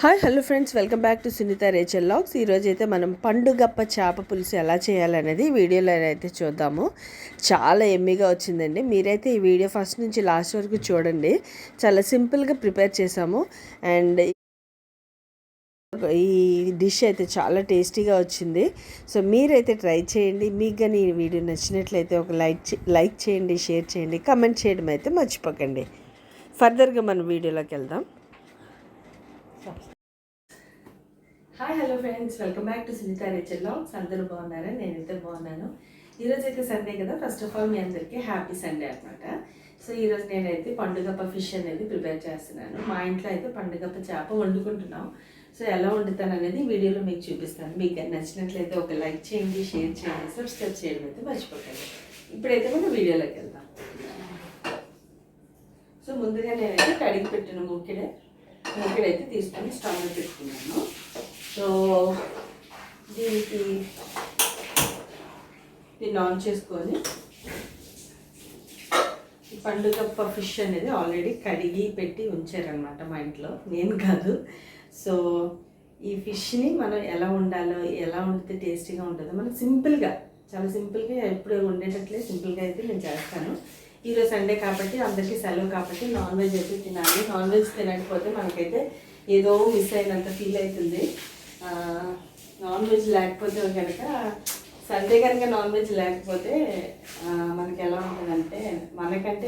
Hi hello friends, welcome back to Sunitha Rachel logs. ఈరోజు అయితే మనం పండుగప్ప చేప పులుసు ఎలా చేయాలనేది వీడియోలో అయితే చూద్దాము. చాలా ఎమ్మిగా వచ్చిందండి. మీరైతే ఈ వీడియో ఫస్ట్ నుంచి లాస్ట్ వరకు చూడండి. చాలా సింపుల్గా ప్రిపేర్ చేసాము అండ్ ఈ డిష్ అయితే చాలా టేస్టీగా వచ్చింది. సో మీరైతే ట్రై చేయండి. మీకు కానీ ఈ వీడియో నచ్చినట్లయితే ఒక లైక్ చేయండి, షేర్ చేయండి, కమెంట్ చేయడం అయితే మర్చిపోకండి. ఫర్దర్గా మనం వీడియోలోకి వెళ్దాం. Hi hello friends, welcome back to Sunitha Rachel logs. అందరూ బాగున్నారా? నేనైతే బాగున్నాను. ఈరోజు అయితే సండే కదా. ఫస్ట్ ఆఫ్ ఆల్ మీ అందరికీ హ్యాపీ సండే అనమాట. సో ఈరోజు నేనైతే పండుగప్ప ఫిష్ అనేది ప్రిపేర్ చేస్తున్నాను. మా ఇంట్లో అయితే పండుగప్ప చేప వండుకుంటున్నాం. సో ఎలా వండుతాను అనేది వీడియోలో మీకు చూపిస్తాను. మీకు నచ్చినట్లయితే ఒక లైక్ చేయండి, షేర్ చేయండి, సబ్స్క్రైబ్ చేయడం అయితే మర్చిపోకండి. ఇప్పుడైతే మనం వీడియోలోకి వెళ్దాం. సో ముందుగా నేనైతే కడిగి పెట్టిన మూకిడైతే తీసుకొని స్టవ్లో పెట్టుకున్నాను. సో దీన్ని ఆన్ చేసుకొని ఈ పండుగప్ప ఫిష్ అనేది ఆల్రెడీ కడిగి పెట్టి ఉంచారనమాట మా ఇంట్లో, నేను కాదు. సో ఈ ఫిష్ని మనం ఎలా వండాలో, ఎలా వండితే టేస్టీగా ఉంటుందో మనం సింపుల్గా, చాలా సింపుల్గా ఎప్పుడు వండేటట్లే సింపుల్గా అయితే నేను చేస్తాను. ఈరోజు సండే కాబట్టి అందరికీ సెలవు కాబట్టి నాన్ వెజ్ అయితే తినాలి. నాన్ వెజ్ తినకపోతే మనకైతే ఏదో మిస్ అయినంత ఫీల్ అవుతుంది. నాన్ వెజ్ లేకపోతే కనుక, సండే కనుక నాన్ వెజ్ లేకపోతే మనకి ఎలా ఉంటుందంటే, మనకంటే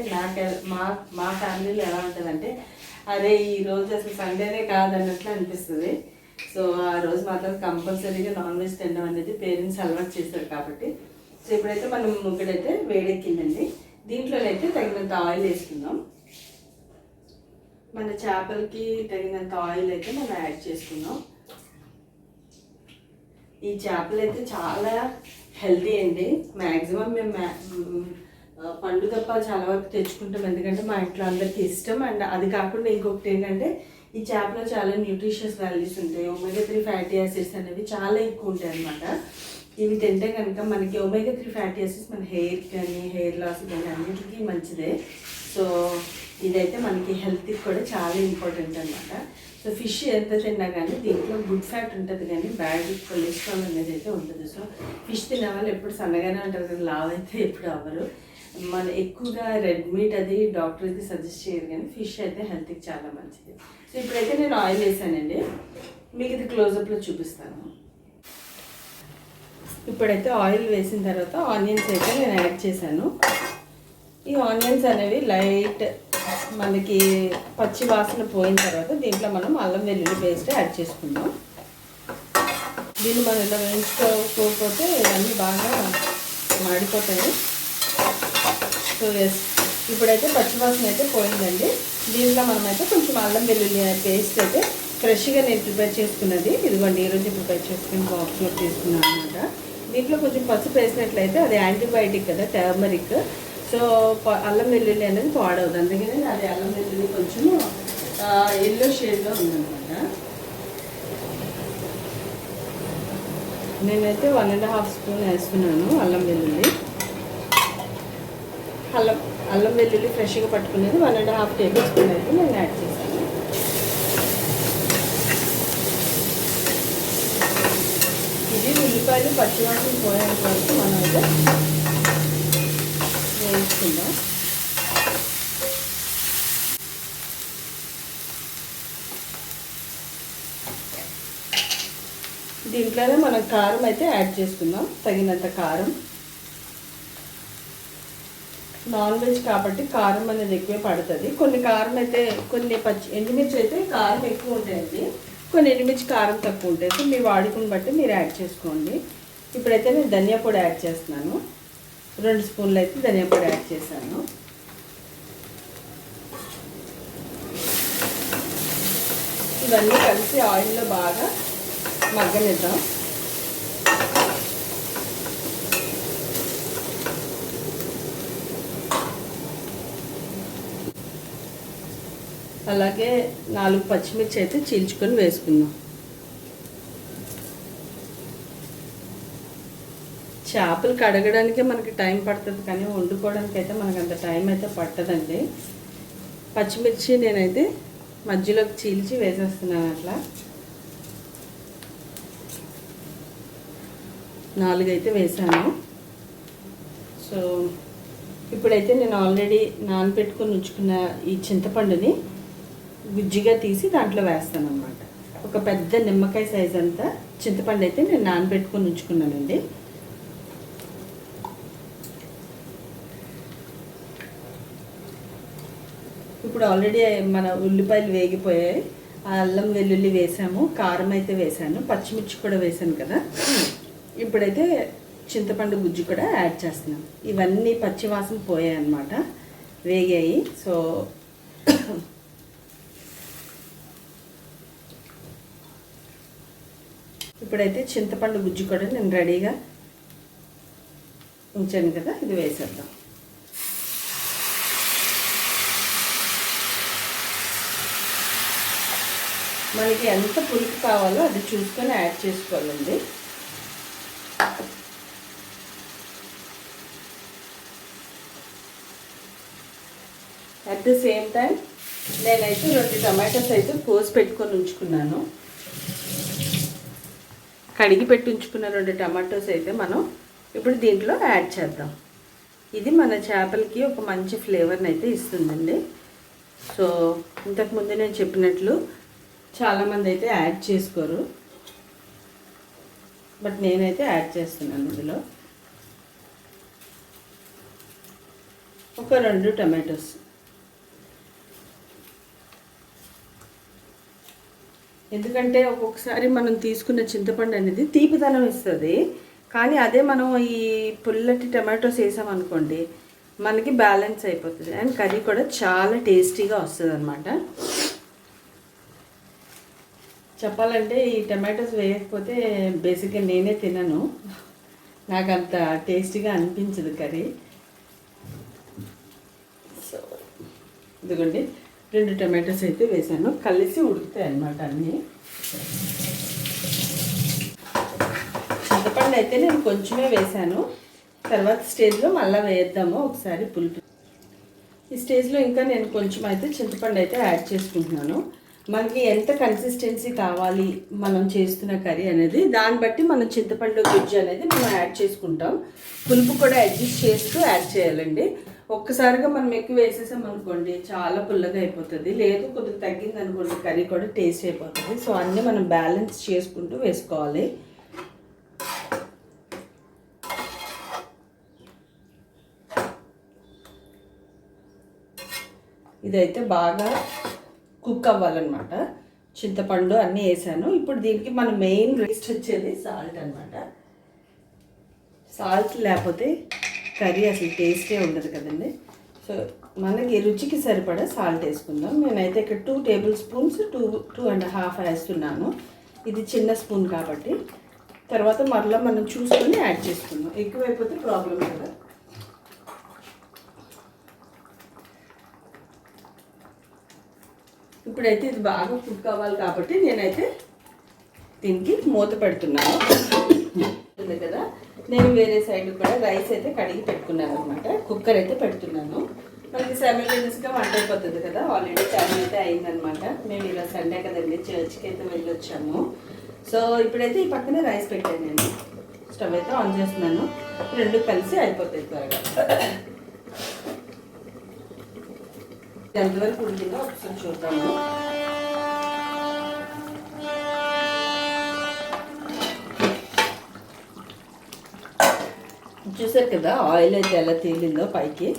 మా ఫ్యామిలీలో ఎలా ఉంటుందంటే, అరే ఈరోజు అసలు సండేనే కాదన్నట్లు అనిపిస్తుంది. సో ఆ రోజు మాత్రం కంపల్సరీగా నాన్ వెజ్ తినడం అనేది పేరెంట్స్ అలవాటు చేస్తారు కాబట్టి. సో ఇప్పుడైతే మనం ముగ్గుడైతే వేడెక్కిందండి. దీంట్లోనైతే తగినంత ఆయిల్ వేసుకుందాం. మన చేపలకి తగినంత ఆయిల్ అయితే మనం యాడ్ చేసుకుందాం. ఈ చేపలు అయితే చాలా హెల్తీ అండి. మ్యాక్సిమం మేము పండుగప్ప చాలా వరకు తెచ్చుకుంటాం, ఎందుకంటే మా ఇంట్లో అందరికీ ఇష్టం. అండ్ అది కాకుండా ఇంకొకటి ఏంటంటే, ఈ చేపలో చాలా న్యూట్రిషియస్ వాల్యూస్ ఉంటాయి. ఒమేగా 3 ఫ్యాటీ యాసిడ్స్ అనేవి చాలా ఎక్కువ ఉంటాయి అన్నమాట. ఇవి తింటే కనుక మనకి ఒమేగా 3 ఫ్యాటీ యాసిడ్స్ మన హెయిర్ కానీ, హెయిర్ లాస్ కానీ అన్నిటికీ మంచిదే. సో ఇదైతే మనకి హెల్త్కి కూడా చాలా ఇంపార్టెంట్ అనమాట. సో ఫిష్ ఎంత తిన్నా కానీ దీంట్లో గుడ్ ఫ్యాట్ ఉంటుంది, కానీ బ్యాడ్ కొలెస్ట్రాల్ అనేది అయితే ఉంటుంది. సో ఫిష్ తినే వాళ్ళు ఎప్పుడు సన్నగానే ఉంటారు, కానీ లావ్ అయితే ఎప్పుడు అవ్వరు. మన ఎక్కువగా రెడ్ మీట్ అది డాక్టర్ అయితే సజెస్ట్ చేయరు, కానీ ఫిష్ అయితే హెల్త్కి చాలా మంచిది. సో ఇప్పుడైతే నేను ఆయిల్ వేసానండి, మీకు ఇది క్లోజప్లో చూపిస్తాను. ఇప్పుడైతే ఆయిల్ వేసిన తర్వాత ఆనియన్స్ అయితే నేను యాడ్ చేశాను. ఈ ఆనియన్స్ అనేవి లైట్ మనకి పచ్చి వాసన పోయిన తర్వాత దీంట్లో మనం అల్లం వెల్లుల్లి పేస్ట్ యాడ్ చేసుకుందాం. దీన్ని మనం ఇలా వేయించుకోకపోతే ఇవన్నీ బాగా మాడిపోతాయి. సో ఇప్పుడైతే పచ్చి వాసన అయితే పోయిందండి. దీంట్లో మనమైతే కొంచెం అల్లం వెల్లుల్లి పేస్ట్ అయితే ఫ్రెష్గా నేను ప్రిపేర్ చేసుకున్నది, ఇదిగోండి ఈరోజు ప్రిపేర్ చేసుకుని బాక్స్లో తీసుకున్నాను అనమాట. దీంట్లో కొంచెం పసుపు వేసినట్లయితే అది యాంటీబయాటిక్ కదా, టర్మరిక్. సో అల్లం వెల్లుల్లి అనేది పాడవద్దు, అందుకని అది అల్లం వెల్లుల్లి కొంచెం ఎల్లో షేడ్లో ఉందన్నమాట. నేనైతే 1.5 స్పూన్ వేసుకున్నాను అల్లం వెల్లుల్లి. అల్లం వెల్లుల్లి ఫ్రెష్గా పట్టుకునేది 1.5 టేబుల్ స్పూన్ అయితే నేను యాడ్ చేశాను. ఇది ఉల్లిపాయలు పచ్చివాసన పోయేంత వరకు మనం అయితే వేసుకుందాం. దీంట్లోనే మనం కారం అయితే యాడ్ చేసుకుందాం, తగినంత కారం. నాన్ వెజ్ కాబట్టి కారం అనేది ఎక్కువే పడుతుంది. కొన్ని కారం అయితే, కొన్ని ఎండుమిర్చి అయితే కారం ఎక్కువ ఉంటాయండి, కొన్ని ఎండుమిర్చి కారం తక్కువ ఉంటాయి. సో మీ వాడుకుని బట్టి మీరు యాడ్ చేసుకోండి. ఇప్పుడైతే నేను ధనియా పొడి యాడ్ చేస్తున్నాను. 2 స్పూన్లు అయితే ధనియా పొడి యాడ్ చేశాను. ఇవన్నీ కలిసి ఆయిల్లో బాగా మగ్గనిద్దాం. అలాగే 4 పచ్చిమిర్చి అయితే చీల్చుకొని వేసుకుందాం. చేపలు కడగడానికే మనకి టైం పడుతుంది, కానీ వండుకోవడానికి అయితే మనకు అంత టైం అయితే పట్టదండి. పచ్చిమిర్చి నేనైతే మధ్యలోకి చీల్చి వేసేస్తున్నాను. అట్లా 4 అయితే వేసాను. సో ఇప్పుడైతే నేను ఆల్రెడీ నానబెట్టుకొని ఉంచుకున్న ఈ చింతపండుని గుజ్జిగా తీసి దాంట్లో వేస్తాను అన్నమాట. ఒక పెద్ద నిమ్మకాయ సైజ్ అంతా చింతపండు అయితే నేను నానబెట్టుకొని ఉంచుకున్నానండి. ఇప్పుడు ఆల్రెడీ మన ఉల్లిపాయలు వేగిపోయాయి. అల్లం వెల్లుల్లి వేసాము, కారం అయితే వేసాను, పచ్చిమిర్చి కూడా వేసాను కదా. ఇప్పుడైతే చింతపండు గుజ్జు కూడా యాడ్ చేస్తున్నాం. ఇవన్నీ పచ్చివాసన పోయాయి అన్నమాట, వేగాయి. సో ఇప్పుడైతే చింతపండు గుజ్జు కూడా నేను రెడీగా ఉంచాను కదా, ఇది వేసేద్దాం. మనకి ఎంత పులుపు కావాలో అది చూసుకొని యాడ్ చేసుకోవాలండి. అట్ ద సేమ్ టైం నేనైతే 2 టమాటోస్ అయితే కోసి పెట్టుకొని ఉంచుకున్నాను. కడిగి పెట్టి ఉంచుకున్న 2 టమాటోస్ అయితే మనం ఇప్పుడు దీంట్లో యాడ్ చేద్దాం. ఇది మన చేపలకి ఒక మంచి ఫ్లేవర్ని అయితే ఇస్తుందండి. సో ఇంతకుముందు నేను చెప్పినట్లు చాలామంది అయితే యాడ్ చేసుకోరు, బట్ నేనైతే యాడ్ చేస్తున్నాను. ఇందులో ఒక 2 టమాటోస్. ఎందుకంటే ఒక్కొక్కసారి మనం తీసుకున్న చింతపండు అనేది తీపిదనం ఇస్తుంది, కానీ అదే మనం ఈ పుల్లటి టమాటోస్ వేసామనుకోండి మనకి బ్యాలెన్స్ అయిపోతుంది అండ్ కర్రీ కూడా చాలా టేస్టీగా వస్తుంది అన్నమాట. చెప్పాలంటే ఈ టమాటోస్ వేయకపోతే బేసిక్గా నేనే తినను, నాకు అంత టేస్టీగా అనిపించదు కర్రీ. సో ఇదిగోండి 2 టమాటోస్ అయితే వేసాను, కలిసి ఉడుకుతాయి అన్నమాట అన్నీ. చింతపండు అయితే నేను కొంచెమే వేసాను, తర్వాత స్టేజ్లో మళ్ళీ వేద్దాము ఒకసారి పులుపు. ఈ స్టేజ్లో ఇంకా నేను కొంచెం అయితే చింతపండు అయితే యాడ్ చేసుకుంటున్నాను. మనకి ఎంత కన్సిస్టెన్సీ కావాలి మనం చేస్తున్న కర్రీ అనేది దాన్ని బట్టి మనం చింతపండు గుజ్జు అనేది మనం యాడ్ చేసుకుంటాం. పులుపు కూడా అడ్జస్ట్ చేస్తూ యాడ్ చేయాలండి. ఒక్కసారిగా మనం ఎక్కువ వేసేసాం అనుకోండి చాలా పుల్లగా అయిపోతుంది, లేదు కొద్దిగా తగ్గింది అనుకోండి కర్రీ కూడా టేస్ట్ అయిపోతుంది. సో అన్నీ మనం బ్యాలెన్స్ చేసుకుంటూ వేసుకోవాలి. ఇదైతే బాగా కుక్ అవ్వాలన్నమాట. చింతపండు అన్నీ వేసాను. ఇప్పుడు దీనికి మన మెయిన్ టేస్ట్ వచ్చేది సాల్ట్ అన్నమాట. సాల్ట్ లేకపోతే కర్రీ అసలు టేస్టే ఉండదు కదండి. సో మనకి రుచికి సరిపడా సాల్ట్ వేసుకుందాం. నేనైతే ఇక్కడ 2 టేబుల్ స్పూన్స్ 2.5 వేస్తున్నాను. ఇది చిన్న స్పూన్ కాబట్టి తర్వాత మరలా మనం చూసుకొని యాడ్ చేసుకుందాం. ఎక్కువైపోతే ప్రాబ్లం కదా. ఇప్పుడైతే ఇది బాగా కుక్ అవ్వాలి కాబట్టి నేనైతే దీనికి మూత పెడుతున్నాను కదా. నేను వేరే సైడ్ కూడా రైస్ అయితే కడిగి పెట్టుకున్నాను అనమాట. కుక్కర్ అయితే పెడుతున్నాను. మనకి సైమల్టేనియస్గా వంట అయిపోతుంది కదా. ఆల్రెడీ టైం అయితే అయిందనమాట. మేము ఇలా సండే కదండి చర్చ్కి అయితే వెళ్ళొచ్చాము. సో ఇప్పుడైతే ఈ పక్కనే రైస్ పెట్టాను. నేను స్టవ్ అయితే ఆన్ చేస్తున్నాను. 2 కలిసి అయిపోతాయి త్వరగా. ఎంతవరకు ఉడికిందో ఒకసారి చూద్దాము. చూసారు కదా ఆయిల్ అయితే ఎలా తేలిందో పైకి.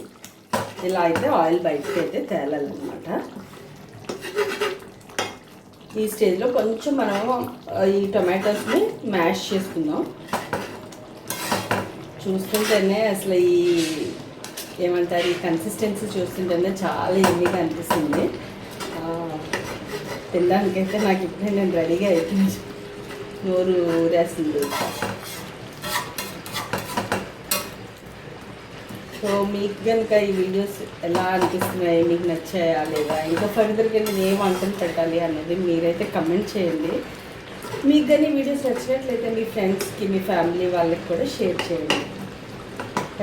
ఇలా అయితే ఆయిల్ బయటకి అయితే తేలాలన్నమాట. ఈ స్టేజ్లో కొంచెం మనం ఈ టొమాటోస్ని మ్యాష్ చేసుకుందాం. చూస్తుంటేనే అసలు ఈ ఏమంటారు ఈ కన్సిస్టెన్సీ చూస్తుంటేనే చాలా ఎమ్మీగా అనిపిస్తుంది. తినడానికైతే నాకు ఇప్పుడే నేను రెడీగా అయిపోయింది, నోరు ఊరేస్తుంది. సో మీకు కనుక ఈ వీడియోస్ ఎలా అనిపిస్తున్నాయి, మీకు నచ్చాయా లేదా, ఇంకా ఫర్దర్గా నేను ఏం వంటలు పెట్టాలి అనేది మీరైతే కమెంట్ చేయండి. మీకు కానీ వీడియోస్ నచ్చినట్లయితే మీ ఫ్రెండ్స్కి మీ ఫ్యామిలీ వాళ్ళకి కూడా షేర్ చేయండి.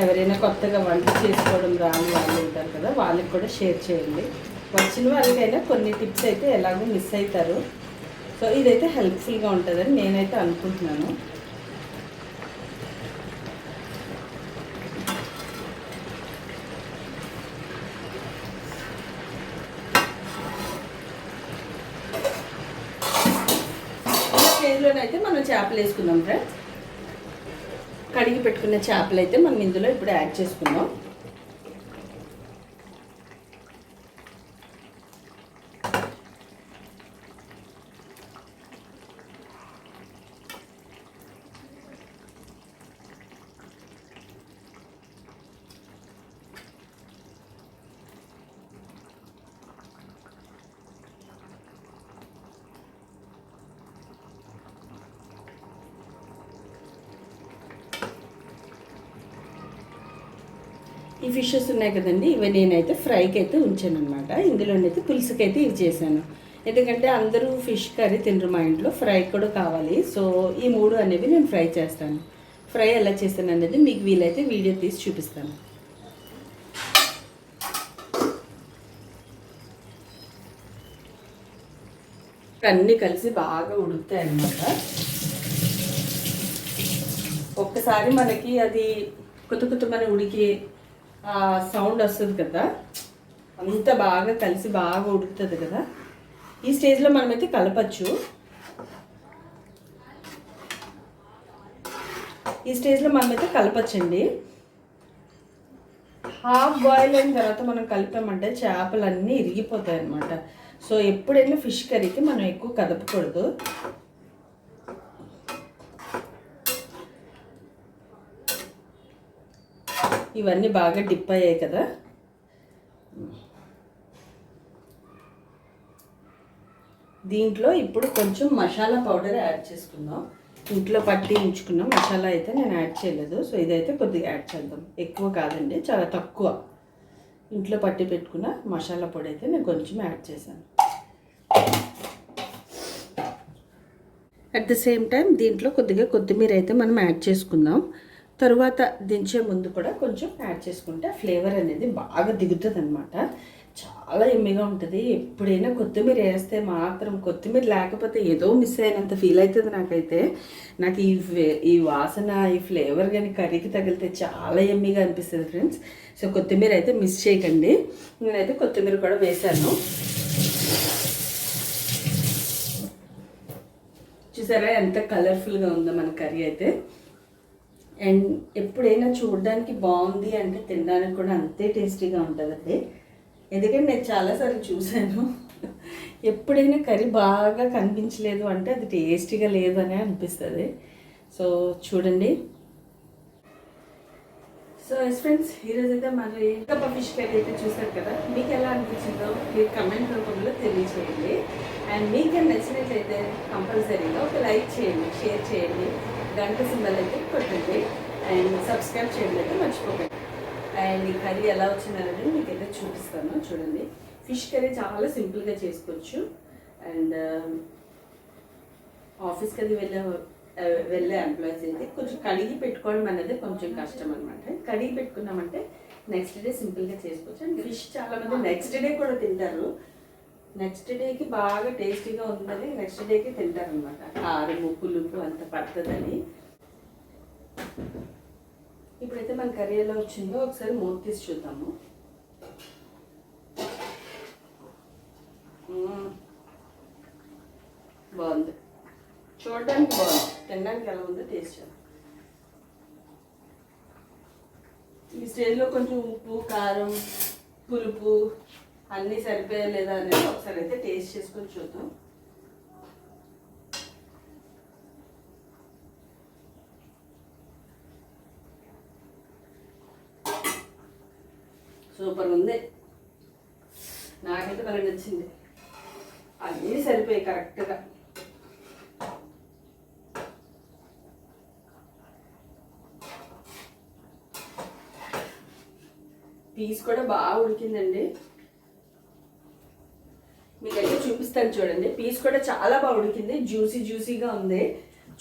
ఎవరైనా కొత్తగా వంట చేసుకోవడం రాని వాళ్ళు ఉంటారు కదా, వాళ్ళకి కూడా షేర్ చేయండి. వచ్చిన వాళ్ళకైనా కొన్ని టిప్స్ అయితే ఎలాగో మిస్ అవుతారు. సో ఇదైతే హెల్ప్ఫుల్గా ఉంటుందని నేనైతే అనుకుంటున్నాను. స్టేజ్లోనైతే మనం చేపలు వేసుకుందాం ఫ్రెండ్స్. కడిగి పెట్టుకున్న చేపలు అయితే మనం ఇందులో ఇప్పుడు యాడ్ చేసుకుందాం. ఈ ఫిషెస్ ఉన్నాయి కదండి, ఇవి నేనైతే ఫ్రైకి అయితే ఉంచాను అనమాట. ఇందులోనైతే పులుసుకి అయితే ఇవి చేశాను. ఎందుకంటే అందరూ ఫిష్ కర్రీ తినరు మా ఇంట్లో, ఫ్రై కూడా కావాలి. సో ఈ 3 అనేవి నేను ఫ్రై చేస్తాను. ఫ్రై ఎలా చేస్తాను అనేది మీకు వీలైతే వీడియో తీసి చూపిస్తాను. అన్నీ కలిసి బాగా ఉడుకుతాయి అన్నమాట. ఒక్కసారి మనకి అది కుతుకుతుమని ఉడికి సౌండ్ వస్తుంది కదా, అంత బాగా కలిసి బాగా ఉడుకుతుంది కదా. ఈ స్టేజ్లో మనమైతే కలపచ్చు. ఈ స్టేజ్లో మనమైతే కలపచ్చండి. హాఫ్ బాయిల్ అయిన తర్వాత మనం కలిపామంటే చేపలన్నీ ఇరిగిపోతాయి అన్నమాట. సో ఎప్పుడైనా ఫిష్ కర్రీకి మనం ఎక్కువ కదపకూడదు. ఇవన్నీ బాగా డిప్ అయ్యాయి కదా. దీంట్లో ఇప్పుడు కొంచెం మసాలా పౌడర్ యాడ్ చేసుకుందాం. ఇంట్లో పట్టి ఉంచుకున్న మసాలా అయితే నేను యాడ్ చేయలేదు. సో ఇదైతే కొద్దిగా యాడ్ చేద్దాం. ఎక్కువ కాదండి, చాలా తక్కువ. ఇంట్లో పట్టి పెట్టుకున్న మసాలా పొడి అయితే నేను కొంచెం యాడ్ చేశాను. అట్ ద సేమ్ టైం దీంట్లో కొద్దిగా కొత్తిమీర అయితే మనం యాడ్ చేసుకుందాం. తరువాత దించే ముందు కూడా కొంచెం యాడ్ చేసుకుంటే ఫ్లేవర్ అనేది బాగా దిగుతుంది అనమాట. చాలా ఎమ్మిగా ఉంటుంది. ఎప్పుడైనా కొత్తిమీర వేస్తే మాత్రం, కొత్తిమీర లేకపోతే ఏదో మిస్ అయినంత ఫీల్ అవుతుంది నాకైతే. నాకు ఈ వాసన, ఈ ఫ్లేవర్ కానీ కర్రీకి తగిలితే చాలా ఎమ్మిగా అనిపిస్తుంది ఫ్రెండ్స్. సో కొత్తిమీర అయితే మిస్ చేయకండి. నేనైతే కొత్తిమీర కూడా వేశాను. చూసారా ఎంత కలర్ఫుల్గా ఉందో మన కర్రీ అయితే. అండ్ ఎప్పుడైనా చూడడానికి బాగుంది అంటే తినడానికి కూడా అంతే టేస్టీగా ఉంటుందండి. ఎందుకంటే నేను చాలాసార్లు చూశాను, ఎప్పుడైనా కర్రీ బాగా కనిపించలేదు అంటే అది టేస్టీగా లేదు అని అనిపిస్తుంది. సో చూడండి. సో ఎస్ ఫ్రెండ్స్, ఈరోజు అయితే మరి ఫిష్ కర్రీ అయితే చూసారు కదా. మీకు ఎలా అనిపించిందో మీరు కమెంట్ రూపంలో తెలియచేయండి. అండ్ మీకు నచ్చినట్లయితే కంపల్సరీగా ఒక లైక్ చేయండి, షేర్ చేయండి, గంట సింబల్ అయితే కొట్టండి, అండ్ సబ్స్క్రైబ్ చేయండి అయితే మర్చిపోకండి. అండ్ ఈ కర్రీ ఎలా వచ్చిందనేది మీకైతే చూపిస్తాను. చూడండి, ఫిష్ కర్రీ చాలా సింపుల్గా చేసుకోవచ్చు. అండ్ ఆఫీస్కి అది వెళ్ళే ఎంప్లాయీస్ అయితే కొంచెం కడిగి పెట్టుకోవడం అనేది కొంచెం కష్టం అనమాట. కడిగి పెట్టుకున్నామంటే నెక్స్ట్ డే సింపుల్గా చేసుకోవచ్చు. అండ్ ఫిష్ చాలామంది నెక్స్ట్ డే కూడా తింటారు. నెక్స్ట్ డేకి బాగా టేస్టీగా ఉందని నెక్స్ట్ డేకి తింటారు అనమాట. కారం, పులుపు అంత పడుతుందని. ఇప్పుడైతే మన కర్రీ ఎలా వచ్చిందో ఒకసారి మూత తీసి చూద్దాము. బాగుంది, చూడడానికి బాగుంది, తినడానికి ఎలా ఉందో టేస్ట్ చేద్దాం. ఈ స్టేజ్లో కొంచెం ఉప్పు, కారం, పులుపు అన్నీ సరిపోయా లేదా అనేది ఒకసారి అయితే టేస్ట్ చేసుకొని చూద్దాం. సూపర్ ఉంది, నాకైతే బాగా నచ్చింది. అన్నీ సరిపోయాయి కరెక్ట్గా. పీస్ కూడా బాగా ఉడికిందండి. మీకైతే చూపిస్తాను చూడండి. పీస్ కూడా చాలా బాగా ఉడికింది, జ్యూసీగా ఉంది.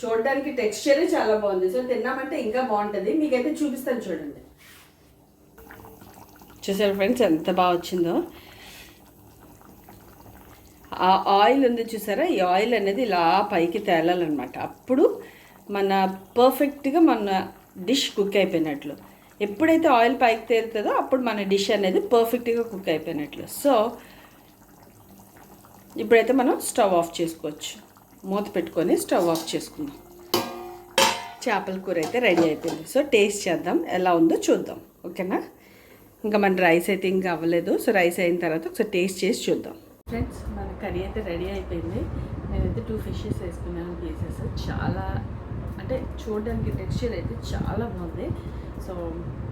చూడడానికి టెక్స్చరే చాలా బాగుంది. సో తిన్నామంటే ఇంకా బాగుంటుంది. మీకైతే చూపిస్తాను చూడండి. చూసారు ఫ్రెండ్స్ ఎంత బాగా వచ్చిందో. ఆ ఆయిల్ ఉంది చూసారా, ఈ ఆయిల్ అనేది ఇలా పైకి తేలాలన్నమాట. అప్పుడు మన పర్ఫెక్ట్గా మన డిష్ కుక్ అయిపోయినట్లు. ఎప్పుడైతే ఆయిల్ పైకి తేలుతుందో అప్పుడు మన డిష్ అనేది పర్ఫెక్ట్గా కుక్ అయిపోయినట్లు. సో ఇప్పుడైతే మనం స్టవ్ ఆఫ్ చేసుకోవచ్చు. మూత పెట్టుకొని స్టవ్ ఆఫ్ చేసుకుందాం. చేపల కూర అయితే రెడీ అయిపోయింది. సో టేస్ట్ చేద్దాం, ఎలా ఉందో చూద్దాం. ఓకేనా? ఇంకా మన రైస్ అయితే ఇంకా అవ్వలేదు. సో రైస్ అయిన తర్వాత ఒకసారి టేస్ట్ చేసి చూద్దాం. ఫ్రెండ్స్, మన కర్రీ అయితే రెడీ అయిపోయింది. నేనైతే 2 ఫిషెస్ వేసుకున్నాను పీసెస్. చాలా అంటే చూడడానికి టెక్స్చర్ అయితే చాలా బాగుంది. సో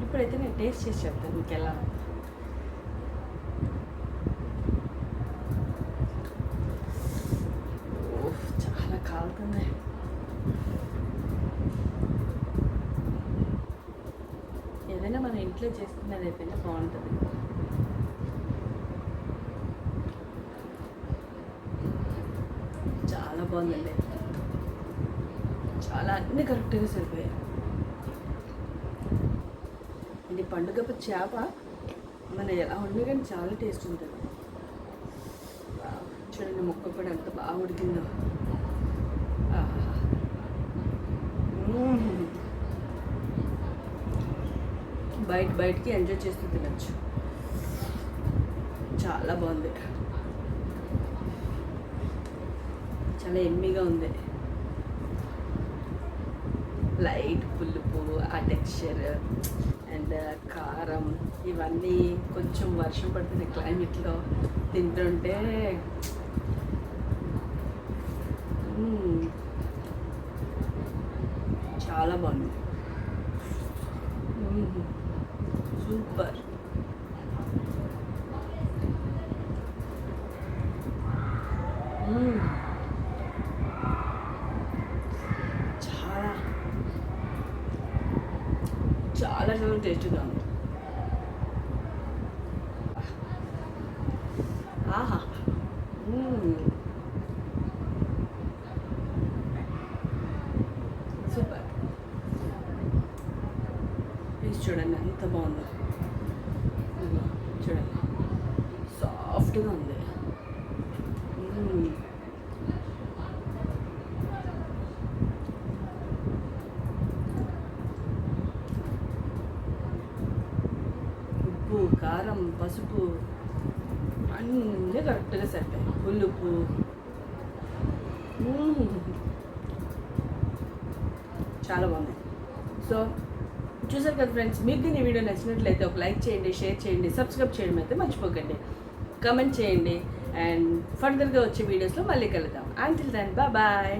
ఇప్పుడైతే నేను టేస్ట్ చేసి చెప్తాను మీకు ఎలా. చాలా కాలుతుంది. ఏదైనా మన ఇంట్లో చేసుకునేది అయితేనే బాగుంటుంది. చాలా బాగుందండి. చాలా అన్నీ కరెక్ట్గా సరిపోయాయి. ఇది పండుగ చేప మన ఎలా ఉండి కానీ చాలా టేస్ట్ ఉంటుంది. చూడండి, ముక్క కూడా ఎంత బాగా ఉడికిందో. బయటికి ఎంజాయ్ చేస్తూ తినచ్చు. చాలా బాగుంది, చాలా ఎమ్మీగా ఉంది. లైట్ పులుపు, ఆ టెక్స్చర్ అండ్ కారం ఇవన్నీ కొంచెం వర్షం పడుతున్న క్లైమేట్లో తింటుంటే చాలా బాగుంది. సూపర్. చాలా చాలా చాలా టేస్టీగా ఉంది. ఆహా, సూపర్. పీస్ చూడండి ఎంత బాగుందో. చూడండి, సాఫ్ట్గా ఉంది. ఉప్పు, కారం, పసుపు అన్నీ కరెక్ట్గా సరిపోయాయి. పులుపు చాలా బాగుంది. సో చూసారు కదా ఫ్రెండ్స్, మీకు దీని వీడియో నచ్చినట్లయితే ఒక లైక్ చేయండి, షేర్ చేయండి, సబ్స్క్రైబ్ చేయడం అయితే మర్చిపోకండి. కమెంట్ చేయండి అండ్ ఫర్దర్గా వచ్చే వీడియోస్లో మళ్ళీ కలుద్దాం. Until then bye.